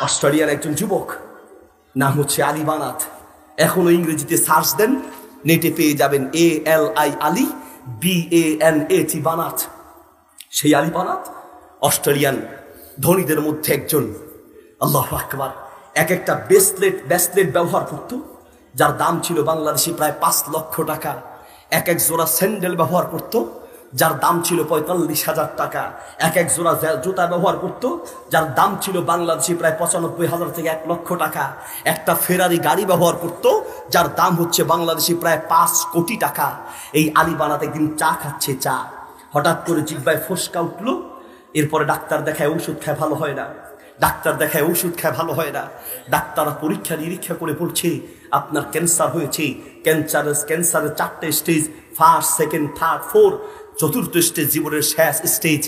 অস্ট্রেলিয়ার একজন যুবক, নাম হচ্ছে আলী বানাত। এখনো ইংরেজিতে সার্চ দেন, নেটে পেয়ে যাবেন ALI আলী BANAT বানাত। সেই আলী বানাত অস্ট্রেলিয়ান ধনীদের মধ্যে একজন। আল্লাহু আকবার। এক একটা ব্রেসলেট ব্যবহার করত, যার দাম ছিল বাংলাদেশি প্রায় 5 লক্ষ টাকা। এক এক জোড়া স্যান্ডেল ব্যবহার করত, যার দাম ছিল 45,000 টাকা। এক এক জোড়া জুতা ব্যবহার করত, যার দাম ছিল বাংলাদেশি প্রায় 95,000 থেকে 1 লক্ষ টাকা। একটা ফেরারি গাড়ি ব্যবহার করত, যার দাম হচ্ছে বাংলাদেশি প্রায় 5 কোটি টাকা। এই আলী বানাত একদিন চা খাচ্ছে, চা হঠাৎ করে জিহ্বায় ফোসকা উঠলো। এরপরে ডাক্তার দেখায়, ওষুধ খায় ভালো হয় না। ডাক্তার দেখায়, ওষুধ খায় ভালো হয় না। ডাক্তাররা পরীক্ষা নিরীক্ষা করে বলছে আপনার ক্যান্সার হয়েছে। ক্যান্সারের 4টে stage, first, second, third, fourth, চতুর্থ স্টেজ, জীবনের শেষ স্টেজ।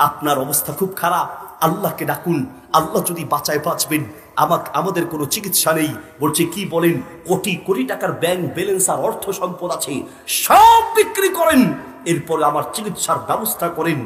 আপনার অবস্থা খুব খারাপ, আল্লাহকে ডাকুন, আল্লাহ যদি বাঁচায় বাঁচবেন, আমাদের কোনো চিকিৎসা নেই। বলছে কি বলেন? কোটি কোটি টাকার ব্যাংক ব্যালেন্স আর অর্থ সম্পদ আছে, সব বিক্রি করেন, এরপরে আমার চিকিৎসার ব্যবস্থা করেন।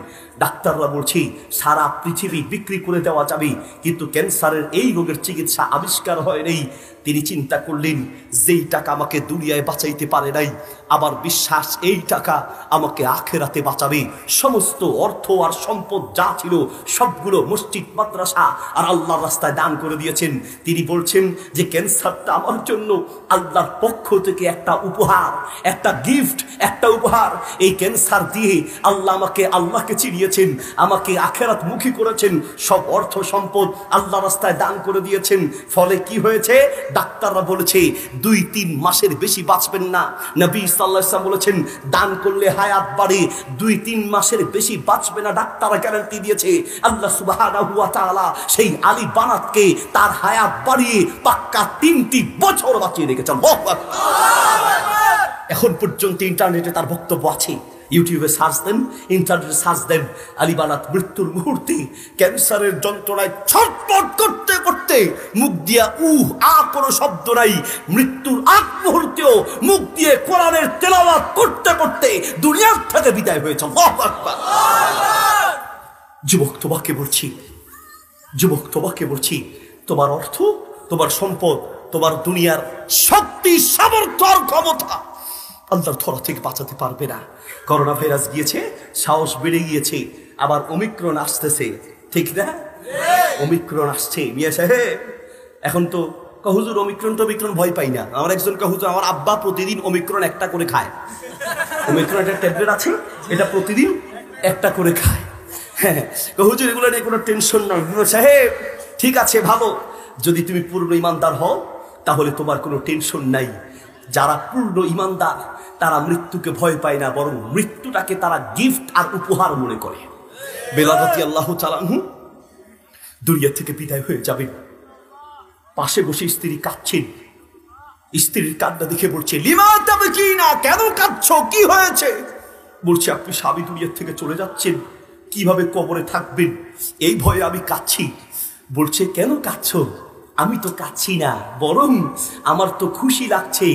ডাক্তাররা বলছে সারা পৃথিবী বিক্রি করে দেওয়া যাবে, কিন্তু ক্যান্সারের এই রোগের চিকিৎসা আবিষ্কার হয় নাই। তিনি চিন্তা করলেন, যেই টাকা আমাকে দুনিয়ায় বাঁচাইতে পারে নাই, আমার বিশ্বাস এই টাকা আমাকে আখেরাতে বাঁচাবে। সমস্ত অর্থ আর সম্পদ যা ছিল সবগুলো মসজিদ, মাদ্রাসা আর আল্লাহর রাস্তায় দান করে দিয়েছেন। তিনি বলছেন যে ক্যান্সারটা আমার জন্য আল্লাহর পক্ষ থেকে একটা উপহার, একটা গিফট, একটা উপহার। এই ক্যান্সার দিয়ে আল্লাহ আমাকে আল্লাহকে চিনিয়েছেন, আমাকে আখেরাত মুখী করেছেন, সব অর্থ সম্পদ আল্লাহ রাস্তায় দান করে দিয়েছেন। ফলে কি হয়েছে? ডাক্তাররা বলেছে 2-3 মাসের বেশি বাঁচবেন না। নবী সাল্লাল্লাহু আলাইহি ওয়াসাল্লাম বলেছেন দান করলে হায়াত বাড়ে, 2-3 মাসের বেশি বাঁচবে না, ডাক্তাররা গ্যারান্টি দিয়েছে। আল্লাহ সুবহানাহু ওয়া তাআলা সেই আলী বানাতকে তার হায়াত বাড়িয়ে পাক্কা 3টি বছর বাঁচিয়ে রেখেছেন। এখন পর্যন্ত ইন্টারনেটে তার বক্তব্য আছে, ইউটিউবে সার্চ দেন, ইন্টারনেটে সার্চ দেন। আলী বানাত মৃত্যুর মুহূর্তে ক্যান্সারের যন্ত্রণায় ছটফট করতে করতে মুখ দিয়া কোনো শব্দ নাই, মৃত্যুর আগ মুহূর্তেও মুখ দিয়ে কোরআনের তেলাওয়াত করতে করতে দুনিয়ার থেকে বিদায় হয়েছে। আল্লাহু আকবার। যুবক তোমাকে বলছি, তোমার অর্থ, তোমার সম্পদ, তোমার দুনিয়ার শক্তি, সামর্থ্য আর ক্ষমতা আল্লাহর ধরা থেকে বাঁচাতে পারবে না। করোনা ভাইরাস গিয়েছে, সাহস বেড়ে গিয়েছে, আবার ওমিক্রন আসতেছে, ঠিক না? ওমিক্রন আসছে, মিয়া সাহেব। এখন তো হুজুর ওমিক্রন ভয় পাই না। আমার একজন হুজুর, আমার আব্বা প্রতিদিন ওমিক্রন একটা করে খায়। ওমিক্রন একটা ট্যাবলেট আছে, এটা প্রতিদিন একটা করে খায়। হ্যাঁ হুজুর, এগুলো নিয়ে কোনো টেনশন নয়। সাহেব ঠিক আছে, ভালো, যদি তুমি পূর্ণ ইমানদার হও তাহলে তোমার কোনো টেনশন নাই। যারা পূর্ণ ইমানদার তারা মৃত্যুকে ভয় পায় না, বরং মৃত্যুটাকে তারা গিফট আর উপহার মনে করে। বেলাল রাদিয়াল্লাহু তাআলা আনহু দুনিয়া থেকে বিদায় হয়ে যাবেন, পাশে বসে স্ত্রী কাঁদছেন। স্ত্রীর কান্না দেখে বলছে, লিমা তাবকিনা, কেন কাঁদছো, কি হয়েছে? বলছে আপনি স্বামী দুনিয়া থেকে চলে যাচ্ছেন, কিভাবে কবরে থাকবেন এই ভয়ে আমি কাঁদছি। বলছে কেন কাঁদছো? আমি তো কাঁদছি না, বরং আমার তো খুশি লাগছে।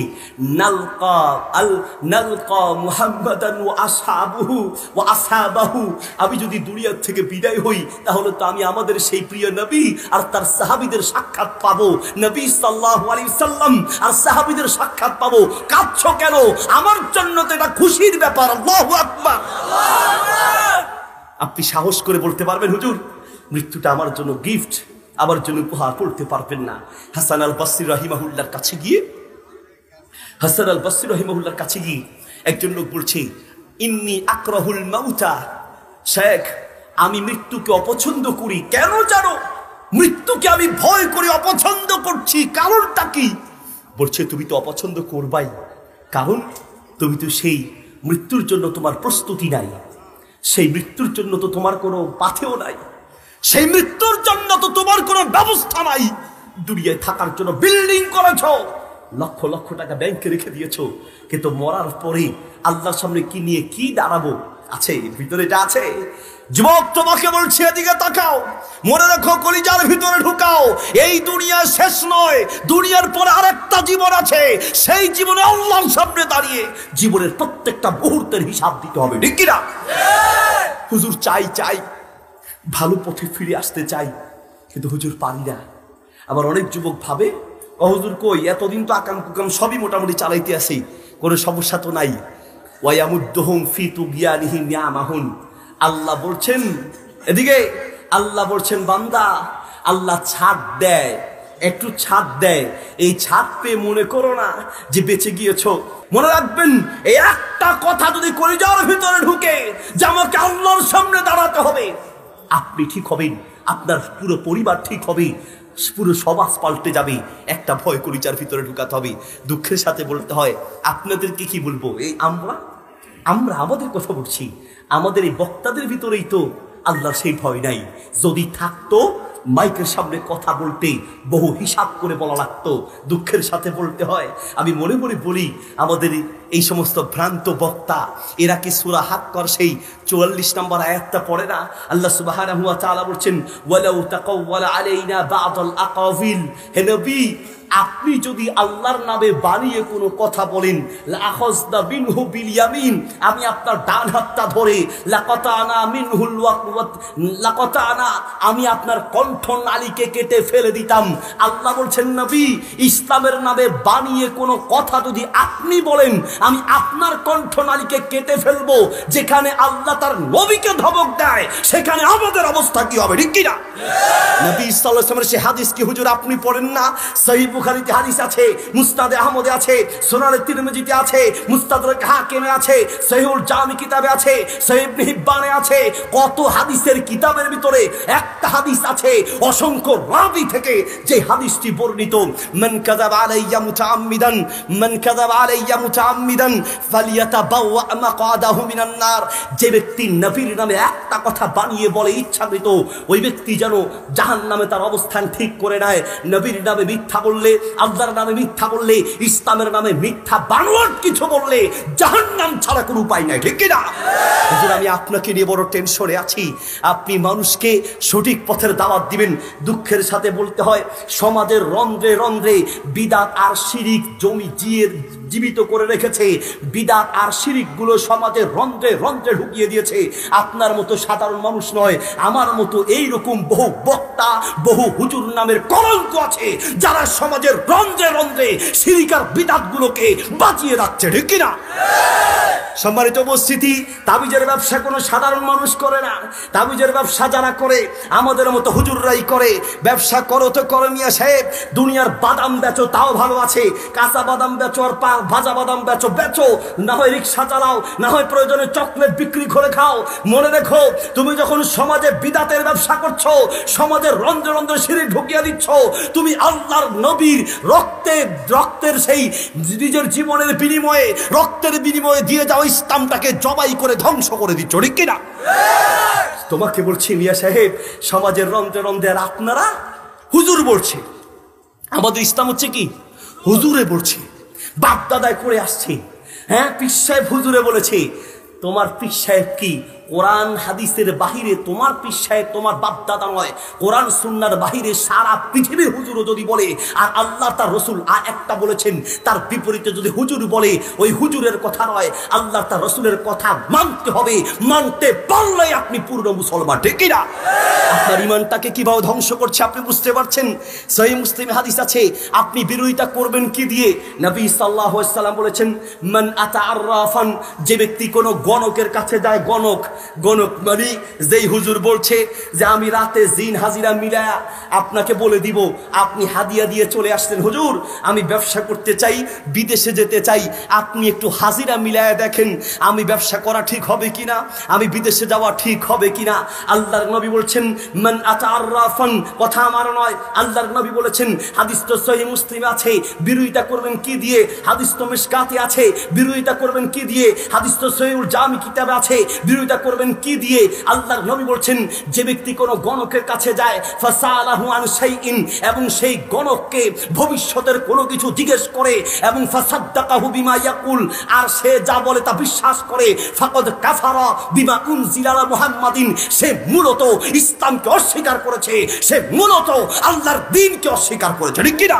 নালকা মুহাম্মাদান ওয়া আসহাবাহু, আমি যদি দুনিয়া থেকে বিদায় হই তাহলে তো আমি আমাদের সেই প্রিয় নবী আর তার সাহাবীদের সাক্ষাৎ পাবো। নবী সাল্লাল্লাহু আলাইহি ওয়াসাল্লাম আর সাহাবীদের সাক্ষাৎ পাবো। কাঁদছো কেন? আমার জন্য তো এটা খুশির ব্যাপার। আল্লাহু আকবার। আপনি সাহস করে বলতে পারবেন, হুজুর মৃত্যুটা আমার জন্য গিফট, আমার জন্য উপহার, পড়তে পারবেন না। হাসান আল বসরি রাহিমাহুল্লাহর কাছে গিয়ে একজন লোক বলছে, ইন্নী আকরাহুল মাউতা, শেখ আমি মৃত্যুকে অপছন্দ করি। কেন জানো? মৃত্যুকে আমি ভয় করে অপছন্দ করছি, কারণটা কি? বলছে তুমি তো অপছন্দ করবাই, কারণ তুমি তো সেই মৃত্যুর জন্য তোমার প্রস্তুতি নাই, সেই মৃত্যুর জন্য তো তোমার কোনো পাথেও নাই, সেই মৃত্যুর জন্য তো তোমার কোনো ব্যবস্থা নাই। দুনিয়ায় থাকার জন্য বিল্ডিং করেছ, লক্ষ লক্ষ টাকা ব্যাংকে রেখে দিয়েছ, কিন্তু মরার পরে আল্লাহর সামনে কি নিয়ে কি দাঁড়াবো? আছে ভিতরে, এটা আছে। যুবক তোমাকে বলছি, এদিকে তাকাও, মনে রাখো, কলিজার ভিতরে ঢুকাও, এই দুনিয়া শেষ নয়, দুনিয়ার পরে আরেকটা জীবন আছে। সেই জীবনে আল্লাহর সামনে দাঁড়িয়ে জীবনের প্রত্যেকটা মুহূর্তের হিসাব দিতে হবে, ঠিক কিনা? হুজুর চাই ভালো পথে ফিরে আসতে চাই, কিন্তু হুজুর পারি না। আবার অনেক যুবক ভাবে হুজুর কই এতদিন তো আকাম কুকাম সবই মোটামুটি চালাইতে আসি, কোনো সমস্যা তো নাই। ওয়ায়ামুদ্দুহুম ফি তুগয়ানিহিম ইয়ামাহুন। আল্লাহ বলছেন, এদিকে আল্লাহ বলছেন বান্দা, আল্লাহ ছাড় দেয়, একটু ছাড় দেয়। এই ছাড় পেয়ে মনে করো না যে বেঁচে গিয়েছো। মনে রাখবেন, এই একটা কথা যদি কলিজার ভিতরে ঢুকে যে আমাকে আল্লাহর সামনে দাঁড়াতে হবে, আপনি ঠিক হবেন, আপনার পুরো পরিবার ঠিক হবে, পুরো সমাজ পাল্টে যাবে। একটা ভয় কলিজার ভিতরে ঢুকাতে হবে। দুঃখের সাথে বলতে হয়, আপনাদেরকে কি বলবো, এই আমরা আমাদের কথা বলছি, আমাদের এই বক্তাদের ভিতরেই তো আল্লাহর সেই ভয় নাই। যদি থাকতো মাইকের সামনে কথা বলতে বহু হিসাব করে বলা লাগতো। দুঃখের সাথে বলতে হয়, আমি মনে মনে বলি আমাদের এই সমস্ত ভ্রান্ত বক্তা এরা কি সূরা হাক্কার সেই 44 নম্বর আয়াতটা পড়ে না? আল্লাহ সুবহানাহু ওয়া তাআলা বলছেন, ওয়ালাউ তাকাওয়ালা আলাইনা বা'দাল আকাবিল। হে নবী, আপনি যদি আল্লাহর নামে বানিয়ে কোনো কথা বলেন, লাআখাযনা মিনহু বিল ইয়ামিন, আমি আপনার ডান হাতটা ধরে লাকাতানা মিনহুল ওয়াকওয়াত, লাকাতানা, আমি আপনার কণ্ঠনালীকে কেটে ফেলে দিতাম। আল্লাহ বলছেন, নবী, ইসলামের নামে বানিয়ে কোনো কথা যদি আপনি বলেন, আমি আপনার কণ্ঠনালীকে কেটে ফেলবো। যেখানে আল্লাহ তার নবীকে ধমক দেয়, সেখানে আমাদের অবস্থা কি হবে, ঠিক কিনা? নবী সাল্লাল্লাহু আলাইহি ওয়াসাল্লামের সেই হাদিস কি হুজুর আপনি পড়েন না? সহিহ বুখারীতে হাদিস আছে, মুসনাদে আহমদে আছে, সুনানে তিরমিজিতে আছে, মুস্তাদরাক হাকিমে আছে, সহিহুল জামি কিতাবে আছে, সহিহ ইবনে হিব্বানে আছে। কত হাদিসের কিতাবের ভিতরে একটা হাদিস আছে অসংখ্য রাবি থেকে, যে হাদিসটি বর্ণিত, মান কাযাবা আলাইয়া মুতাআম্মিদান, মান কাযাবা আলাইয়া মুতাআম্মিদান ফালিয়াতাবাওয়া মাকআদাহু মিনান নার। যে ব্যক্তি নবীর নামে একটা কথা বানিয়ে বলে ইচ্ছাকৃত, ওই ব্যক্তি যেন জাহান্নামে তার অবস্থান ঠিক করে নেয়। নবীর নামে মিথ্যা বললে, আল্লাহর নামে মিথ্যা বললে, ইসলামের নামে মিথ্যা বানোয়াট কিছু বললে জাহান্নাম ছাড়া কোনো উপায় নাই, ঠিক কিনা? হুজুর আমি আপনাকে নিয়ে বড় টেনশনে আছি। আপনি মানুষকে সঠিক পথের দাওয়াত দিবেন। দুঃখের সাথে বলতে হয়, সমাজের রন্ধ্রে রন্ধ্রে বিদআত আর শিরিক জীবিত করে রেখেছে। বিদআত আর শিরিক গুলো সমাজের রন্ধ্রে রন্ধ্রে ঢুকিয়ে দিয়েছে। আপনার মতো সাধারণ মানুষ নয়, আমার মতো এইরকম বহু বক্তা, বহু হুজুর নামের কলঙ্ক আছে, যারা সমাজের রন্ধ্রে রন্ধ্রে শিরিক আর বিদআত গুলোকে বাঁচিয়ে রাখছে, ঠিক কিনা? সম্মানিত উপস্থিতি, তাবিজের ব্যবসা কোনো সাধারণ মানুষ করে না। তাবিজের ব্যবসা যারা করে আমাদের মতো হুজুররাই করে। ব্যবসা করো তো করো মিয়া সাহেব, দুনিয়ার বাদাম বেচো তাও ভালো আছে, কাঁচা বাদাম বেচো আর ভাজা বাদাম বেচো, না হয় রিক্সা চালাও, না হয় প্রয়োজনে চকলেট বিক্রি করে খাও। মনে রেখো, তুমি যখন সমাজে বিদআতের ব্যবসা করছো, সমাজের রন্ধ্রে রন্ধ্রে শিরিক ঢুকিয়ে দিচ্ছ, তুমি আল্লাহর নবীর রক্তের সেই নিজের জীবনের বিনিময়ে, রক্তের বিনিময়ে দিয়ে যাও ইসলামটাকে জবাই করে ধ্বংস করে দিচ্ছ, ঠিক কিনা? তোমাকে বলছি মিয়া সাহেব, সমাজের রন্ধ্রে রন্ধ্রে আপনারা হুজুর বলছে। আমাদের ইসলাম হচ্ছে কি? হুজুরে বলছে, বাপ দাদায় করে আসছে। হ্যাঁ, পীর সাহেব হুজুরে বলেছে। তোমার পীর সাহেব কি কোরআন হাদিসের বাহিরে? তোমার পীর সাহেব তোমার বাপ দাদা নয়। কোরআন সুন্নাহর বাহিরে সারা পৃথিবীর হুজুরও যদি বলে, আর আল্লাহ তার রসুল একটা বলেছেন, তার বিপরীতে যদি হুজুর বলে, ওই হুজুরের কথা নয়, আল্লাহ তার রসুলের কথা মানতে হবে। মানতে পারলে আপনি পূর্ণ মুসলমান, ঠিক কিনা? আপনার ইমানটাকে কিভাবে ধ্বংস করছে আপনি বুঝতে পারছেন? সহিহ মুসলিমে হাদিস আছে, আপনি বিরোধিতা করবেন কি দিয়ে? নবী সাল্লাল্লাহু আলাইহি ওয়াসাল্লাম বলেছেন, মান আতা আররাফান, যে ব্যক্তি কোনো গণকের কাছে যায়, গণক মানে যেই হুজুর বলছে যে আমি রাতে জিন হাজিরা মিলায়া আপনাকে বলে দিব, আপনি হাদিয়া দিয়ে চলে আসলেন, হুজুর আমি ব্যবসা করতে চাই, বিদেশে যেতে চাই, আপনি একটু হাজিরা মিলায়া দেখেন আমি ব্যবসা করা ঠিক হবে কিনা, আমি বিদেশে যাওয়া ঠিক হবে কিনা। আল্লাহর নবী বলছেন, মান আতা আররাফান, কথা আমার নয়, আল্লাহর নবী বলেছেন। হাদিস তো সহিহ মুসলিমে আছে, বিরোধিতা করবেন কি দিয়ে? হাদিস তো মিশকাতে আছে, বিরোধিতা করবেন কি দিয়ে? হাদিস তো সহিহুল জামি কিতাবে আছে, বিরোধিতা করবেন কি দিয়ে? আল্লাহর নবী বলছেন, যে ব্যক্তি কোন গণকের কাছে যায়, ফাসালাহু আন শাইইন, এবং সেই গণককে ভবিষ্যতের কোনো কিছু জিজ্ঞেস করে, এবং ফাসাদ্দাকাহু বিমা ইয়াকুল, আর সে যা বলে তা বিশ্বাস করে, ফাকাদ কাফারা বিমা উনজিলা আলা মুহাম্মাদিন, সে মূলত ইসলামকে অস্বীকার করেছে, সে মূলত আল্লাহর দ্বীনকে অস্বীকার করেছে, ঠিক কি না?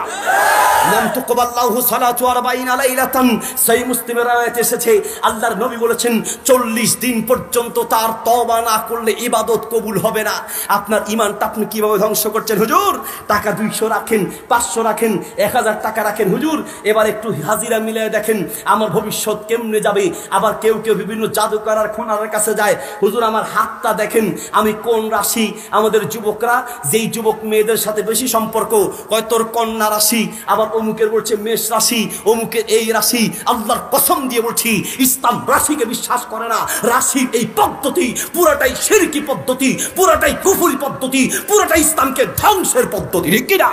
লাম তুকবাল্লাহু সালাতু 40 লাইলাতান, সহিহ মুসলিমের রাওয়ায়াতে এসেছে, আল্লাহর নবী বলেছেন 40 দিন পর্যন্ত পর্যন্ত তার তওবা না করলে ইবাদত কবুল হবে না। আপনার ঈমানটা আপনি কিভাবে ধ্বংস করছেন হুজুর? টাকা 200 রাখেন, 500 রাখেন, 1000 টাকা রাখেন হুজুর, এবার একটু হাজিরা মিলিয়ে দেখেন আমার ভবিষ্যৎ কেমনে যাবে। আবার কেউ কেউ বিভিন্ন জাদুকর আর খুনারের কাছে যায়, হুজুর আমার হাতটা দেখেন আমি কোন রাশি। আমাদের যুবকরা যেই যুবক মেয়েদের সাথে বেশি সম্পর্ক, কয় তোর কন্যা রাশি, আবার অমুকের বলছে মেষ রাশি, অমুকের এই রাশি। আল্লাহর কসম দিয়ে বলছি ইসলাম রাশিকে বিশ্বাস করে না। রাশির এই পদ্ধতি পুরোটাই শিরকি পদ্ধতি, পুরোটাই কুফরি পদ্ধতি, পুরোটাই ইসলামকে ধ্বংসের পদ্ধতি, ঠিক কি না?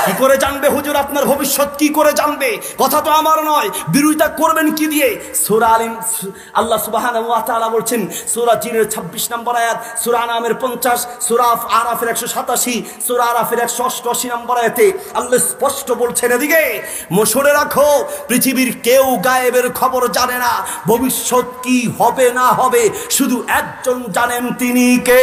কি করে জানবে হুজুর আপনার ভবিষ্যৎ? কি করে জানবে? কথা তো আমার নয়, বিরোধিতা করবেন কি দিয়ে? সূরা আল্লাহ সুবহানাহু ওয়া তাআলা বলছেন সূরা জিনের 26 নম্বর আয়াত, সূরা আনামের 50, সূরা আরাফের 187, সূরা আরাফের 188 নম্বর আয়াতে আল্লাহ স্পষ্ট বলছেন, এদিকে মনে রাখো পৃথিবীর কেউ গায়েবের খবর জানে না, ভবিষ্যৎ কি হবে না হবে শুধু একজন জানেন, তিনি কে?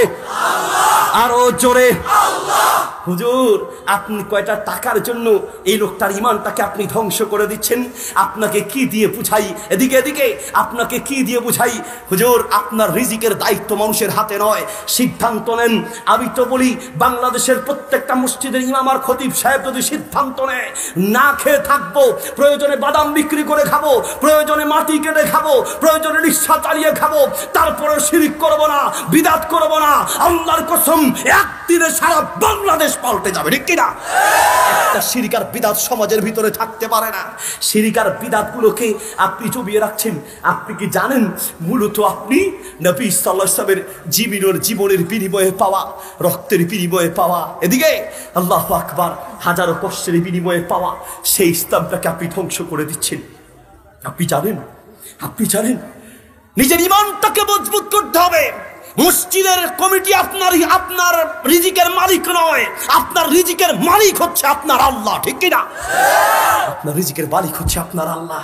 আল্লাহ। আরো জোরে আল্লাহ। হুজুর আপনি কয়টা টাকার জন্য এই লোকটার ঈমানটাকে আপনি ধ্বংস করে দিচ্ছেন? আপনাকে কি দিয়ে বুঝাই? এদিকে এদিকে আপনাকে কি দিয়ে বুঝাই? হুজুর আপনার রিজিকের দায়িত্ব মানুষের হাতে নয়, সিদ্ধান্ত নেন। আমি তো বলি বাংলাদেশের প্রত্যেকটা মসজিদের ইমাম আর খতিব সাহেব যদি সিদ্ধান্ত নেয় না খেয়ে থাকবো, প্রয়োজনে বাদাম বিক্রি করে খাবো, প্রয়োজনে মাটি কেটে খাবো, প্রয়োজনে রিকশা চালিয়ে খাবো, তারপরে শিরক করব না, বিদআত করব না, আল্লাহর কসম একদিনে সারা বাংলাদেশ পাল্টে যাবে, ঠিক কিনা? একটা শিরক আর বিদআত সমাজের ভিতরে থাকতে পারে না। শিরক আর বিদআত গুলোকে আপনি চুবিয়ে রাখছেন। আপনি কি জানেন মূলত আপনি নবী সাল্লাল্লাহু আলাইহি ওয়াসাল্লামের জীবনের বিনিময়ে পাওয়া, রক্তের বিনিময়ে পাওয়া, এদিকে আল্লাহু আকবার হাজারো কষ্টের বিনিময়ে পাওয়া সেই ইসলামটাকে আপনি ধ্বংস করে দিচ্ছেন। আপনি জানেন, আপনি জানেন নিজের ঈমানটাকে মজবুত করতে হবে। মসজিদের কমিটি আপনার রিজিকের মালিক নয়, আপনার রিজিকের মালিক হচ্ছে আপনার আল্লাহ, ঠিক কিনা? আপনার রিজিকের মালিক হচ্ছে আপনার আল্লাহ।